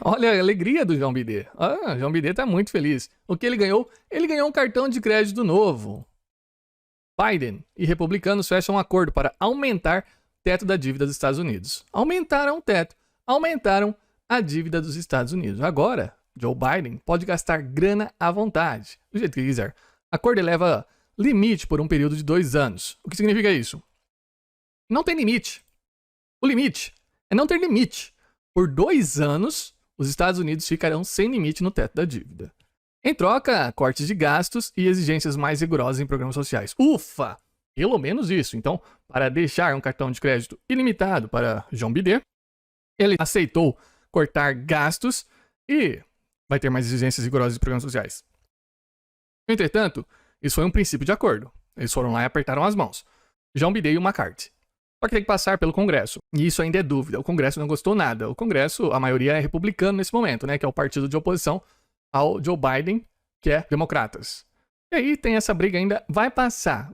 Olha a alegria do João Bidê. Ah, João Bidê tá muito feliz. O que ele ganhou? Ele ganhou um cartão de crédito novo. Biden e republicanos fecham um acordo para aumentar o teto da dívida dos Estados Unidos. Aumentaram o teto. Aumentaram a dívida dos Estados Unidos. Agora, Joe Biden pode gastar grana à vontade, do jeito que quiser. O acordo eleva limite por um período de 2 anos. O que significa isso? Não tem limite. O limite é não ter limite. Por 2 anos, os Estados Unidos ficarão sem limite no teto da dívida. Em troca, cortes de gastos e exigências mais rigorosas em programas sociais. Ufa! Pelo menos isso. Então, para deixar um cartão de crédito ilimitado para João Bidê, ele aceitou cortar gastos e vai ter mais exigências rigorosas em programas sociais. Entretanto, isso foi um princípio de acordo. Eles foram lá e apertaram as mãos. João Bidê e o McCarthy. Só que tem que passar pelo Congresso. E isso ainda é dúvida. O Congresso não gostou nada. O Congresso, a maioria é republicano nesse momento, né? Que é o partido de oposição ao Joe Biden, que é democratas. E aí tem essa briga ainda. Vai passar.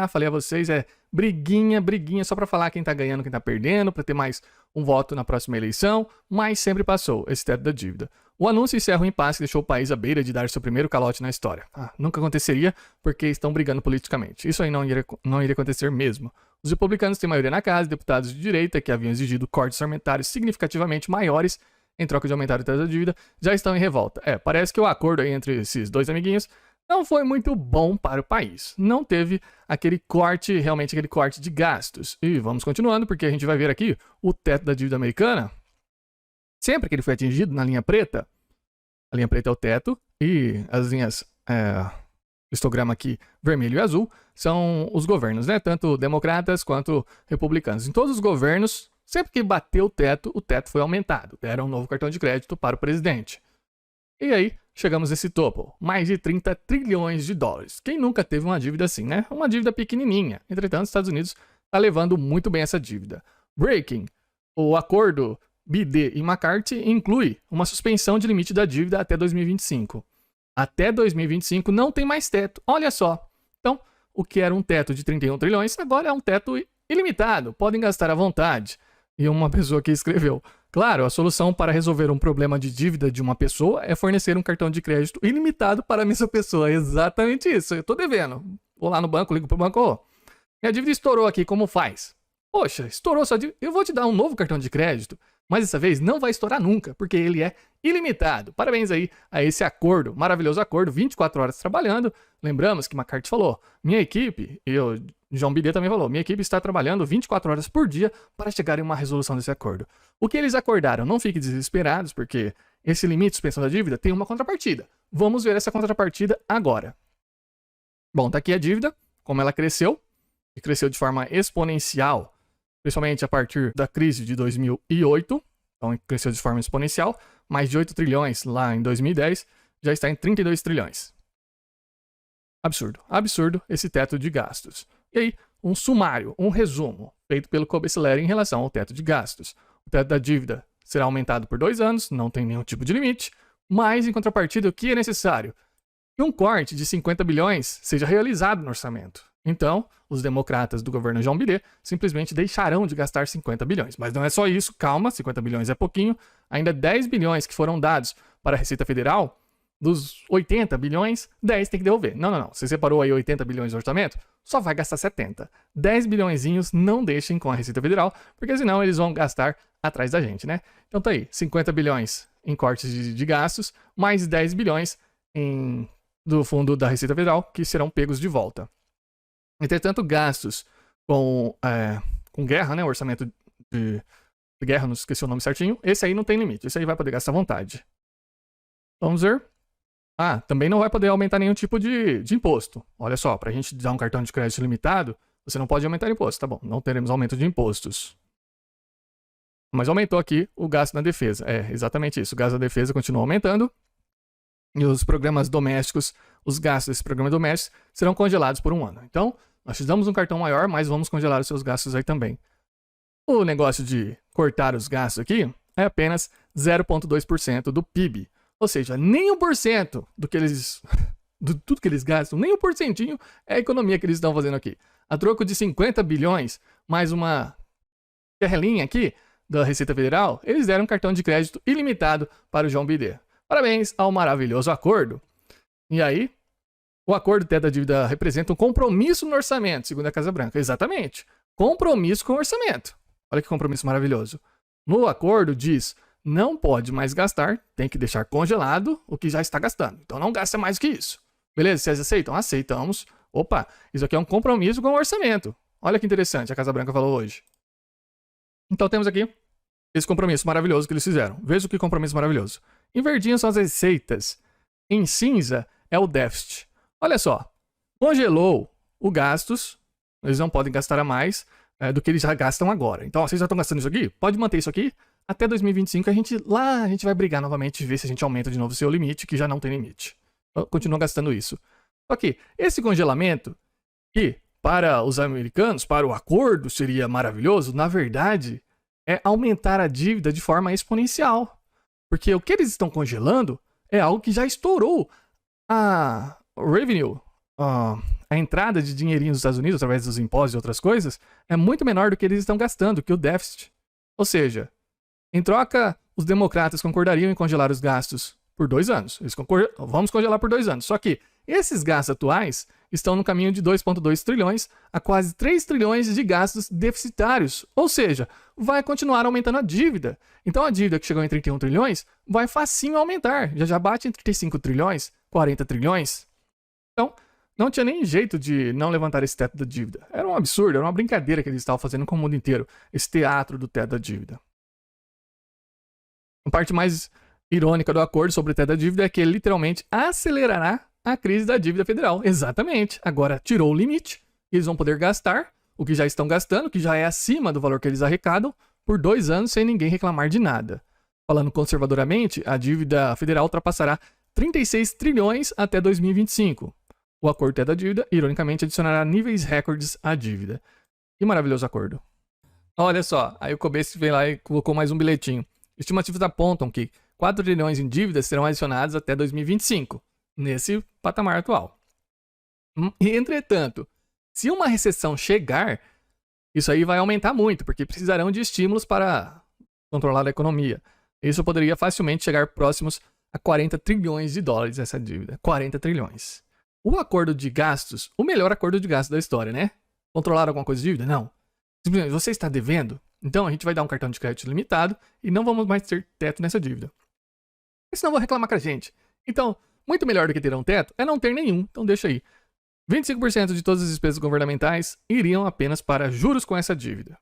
Falei a vocês, é briguinha só pra falar quem tá ganhando, quem tá perdendo, pra ter mais um voto na próxima eleição. Mas sempre passou esse teto da dívida. O anúncio encerra um impasse que deixou o país à beira de dar seu primeiro calote na história. Nunca aconteceria porque estão brigando politicamente. Isso aí não iria acontecer mesmo. Os republicanos têm maioria na casa, deputados de direita que haviam exigido cortes orçamentários significativamente maiores em troca de aumentar o teto da dívida, já estão em revolta. Parece que o acordo aí entre esses dois amiguinhos não foi muito bom para o país. Não teve realmente aquele corte de gastos. E vamos continuando, porque a gente vai ver aqui o teto da dívida americana. Sempre que ele foi atingido na linha preta, a linha preta é o teto, e as linhas, histograma aqui, vermelho e azul, são os governos, né? Tanto democratas quanto republicanos. Em todos os governos, sempre que bateu o teto foi aumentado. Deram um novo cartão de crédito para o presidente. E aí, chegamos nesse topo. Mais de 30 trilhões de dólares. Quem nunca teve uma dívida assim, né? Uma dívida pequenininha. Entretanto, os Estados Unidos está levando muito bem essa dívida. Breaking. O acordo Bidê e McCarthy inclui uma suspensão de limite da dívida até 2025. Até 2025 não tem mais teto. Olha só. Então, o que era um teto de 31 trilhões, agora é um teto ilimitado. Podem gastar à vontade. E uma pessoa que escreveu: claro, a solução para resolver um problema de dívida de uma pessoa é fornecer um cartão de crédito ilimitado para a mesma pessoa. Exatamente isso. Eu tô devendo. Vou lá no banco, ligo pro banco. Minha dívida estourou aqui, como faz? Poxa, estourou sua dívida. Eu vou te dar um novo cartão de crédito. Mas dessa vez não vai estourar nunca, porque ele é ilimitado. Parabéns aí a esse acordo, maravilhoso acordo, 24 horas trabalhando. Lembramos que McCarthy falou, minha equipe, e o João Bidê também falou, minha equipe está trabalhando 24 horas por dia para chegar em uma resolução desse acordo. O que eles acordaram? Não fiquem desesperados, porque esse limite de suspensão da dívida tem uma contrapartida. Vamos ver essa contrapartida agora. Bom, tá aqui a dívida, como ela cresceu, e cresceu de forma exponencial, principalmente a partir da crise de 2008, então cresceu de forma exponencial, mais de 8 trilhões lá em 2010, já está em 32 trilhões. Absurdo, absurdo esse teto de gastos. E aí, um sumário, um resumo, feito pelo Cobesler em relação ao teto de gastos. O teto da dívida será aumentado por 2 anos, não tem nenhum tipo de limite, mas em contrapartida o que é necessário? Que um corte de 50 bilhões seja realizado no orçamento. Então, os democratas do governo João Bidê simplesmente deixarão de gastar 50 bilhões. Mas não é só isso, calma, 50 bilhões é pouquinho. Ainda 10 bilhões que foram dados para a Receita Federal, dos 80 bilhões, 10 tem que devolver. Não. Você separou aí 80 bilhões de orçamento, só vai gastar 70. 10 bilhõezinhos não deixem com a Receita Federal, porque senão eles vão gastar atrás da gente, né? Então tá aí, 50 bilhões em cortes de gastos, mais 10 bilhões do fundo da Receita Federal, que serão pegos de volta. Entretanto, gastos com guerra, né? O orçamento de guerra, não esqueci o nome certinho. Esse aí não tem limite. Esse aí vai poder gastar à vontade. Vamos ver. Também não vai poder aumentar nenhum tipo de imposto. Olha só, para a gente dar um cartão de crédito limitado, você não pode aumentar imposto. Tá bom, não teremos aumento de impostos. Mas aumentou aqui o gasto na defesa. É exatamente isso. O gasto da defesa continua aumentando. E os programas domésticos, os gastos desses programas domésticos serão congelados por 1 ano. Então, nós te damos um cartão maior, mas vamos congelar os seus gastos aí também. O negócio de cortar os gastos aqui é apenas 0,2% do PIB. Ou seja, nem 1% do que eles, de tudo que eles gastam, nem 1% é a economia que eles estão fazendo aqui. A troco de 50 bilhões, mais uma carrelinha aqui, da Receita Federal, eles deram um cartão de crédito ilimitado para o João Bidê. Parabéns ao maravilhoso acordo. E aí, o acordo teto da dívida representa um compromisso no orçamento, segundo a Casa Branca. Exatamente. Compromisso com o orçamento. Olha que compromisso maravilhoso. No acordo diz, não pode mais gastar, tem que deixar congelado o que já está gastando. Então não gasta mais que isso. Beleza? Vocês aceitam? Aceitamos. Opa, isso aqui é um compromisso com o orçamento. Olha que interessante, a Casa Branca falou hoje. Então temos aqui esse compromisso maravilhoso que eles fizeram. Veja que compromisso maravilhoso. Em verdinho são as receitas. Em cinza é o déficit. Olha só, congelou os gastos, eles não podem gastar a mais do que eles já gastam agora. Então, vocês já estão gastando isso aqui? Pode manter isso aqui. Até 2025 a gente vai brigar novamente e ver se a gente aumenta de novo o seu limite, que já não tem limite. Continua gastando isso. Ok, esse congelamento, que para os americanos, para o acordo seria maravilhoso, na verdade é aumentar a dívida de forma exponencial. Porque o que eles estão congelando é algo que já estourou. A revenue, a entrada de dinheirinho dos Estados Unidos através dos impostos e outras coisas, é muito menor do que eles estão gastando, que o déficit. Ou seja, em troca, os democratas concordariam em congelar os gastos por 2 anos. Vamos congelar por 2 anos. Só que esses gastos atuais estão no caminho de 2,2 trilhões a quase 3 trilhões de gastos deficitários. Ou seja, vai continuar aumentando a dívida. Então a dívida que chegou em 31 trilhões vai facinho aumentar. Já bate em 35 trilhões, 40 trilhões. Então, não tinha nem jeito de não levantar esse teto da dívida. Era um absurdo, era uma brincadeira que eles estavam fazendo com o mundo inteiro. Esse teatro do teto da dívida. A parte mais irônica do acordo sobre o teto da dívida é que ele literalmente acelerará a crise da dívida federal. Exatamente. Agora tirou o limite. Eles vão poder gastar o que já estão gastando, que já é acima do valor que eles arrecadam, por 2 anos sem ninguém reclamar de nada. Falando conservadoramente, a dívida federal ultrapassará 36 trilhões até 2025. O acordo teto da dívida, ironicamente, adicionará níveis recordes à dívida. Que maravilhoso acordo. Olha só, aí o Kobeissi veio lá e colocou mais um bilhetinho. Estimativas apontam que 4 trilhões em dívidas serão adicionados até 2025, nesse patamar atual. Entretanto, se uma recessão chegar, isso aí vai aumentar muito, porque precisarão de estímulos para controlar a economia. Isso poderia facilmente chegar próximos a 40 trilhões de dólares essa dívida. 40 trilhões. O acordo de gastos, o melhor acordo de gastos da história, né? Controlar alguma coisa de dívida? Não. Simplesmente, você está devendo? Então a gente vai dar um cartão de crédito limitado e não vamos mais ter teto nessa dívida. Porque senão vão reclamar com a gente. Então, muito melhor do que ter um teto é não ter nenhum. Então deixa aí. 25% de todas as despesas governamentais iriam apenas para juros com essa dívida.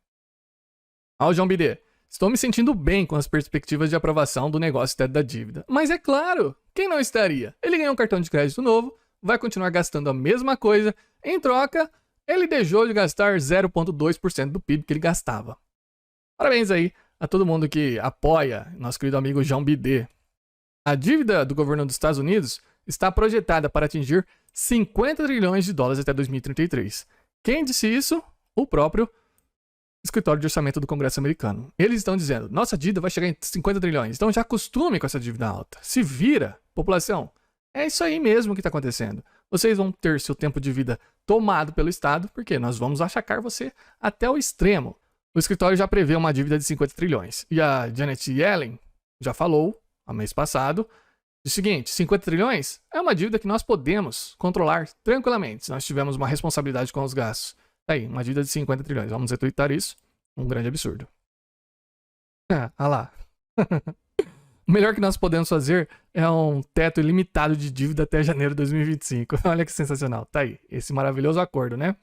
Ao João Bidê, estou me sentindo bem com as perspectivas de aprovação do negócio teto da dívida. Mas é claro, quem não estaria? Ele ganhou um cartão de crédito novo, vai continuar gastando a mesma coisa. Em troca, ele deixou de gastar 0,2% do PIB que ele gastava. Parabéns aí a todo mundo que apoia nosso querido amigo João Bidê. A dívida do governo dos Estados Unidos está projetada para atingir 50 trilhões de dólares até 2033. Quem disse isso? O próprio Escritório de Orçamento do Congresso americano. Eles estão dizendo, nossa dívida vai chegar em 50 trilhões, então já acostume com essa dívida alta. Se vira, população. É isso aí mesmo que está acontecendo. Vocês vão ter seu tempo de vida tomado pelo Estado, porque nós vamos achacar você até o extremo. O escritório já prevê uma dívida de 50 trilhões. E a Janet Yellen já falou, há mês passado, o seguinte, 50 trilhões é uma dívida que nós podemos controlar tranquilamente, se nós tivermos uma responsabilidade com os gastos. Aí, uma dívida de 50 trilhões. Vamos retweetar isso. Um grande absurdo. Ah lá. O melhor que nós podemos fazer é um teto ilimitado de dívida até janeiro de 2025. Olha que sensacional. Tá aí. Esse maravilhoso acordo, né?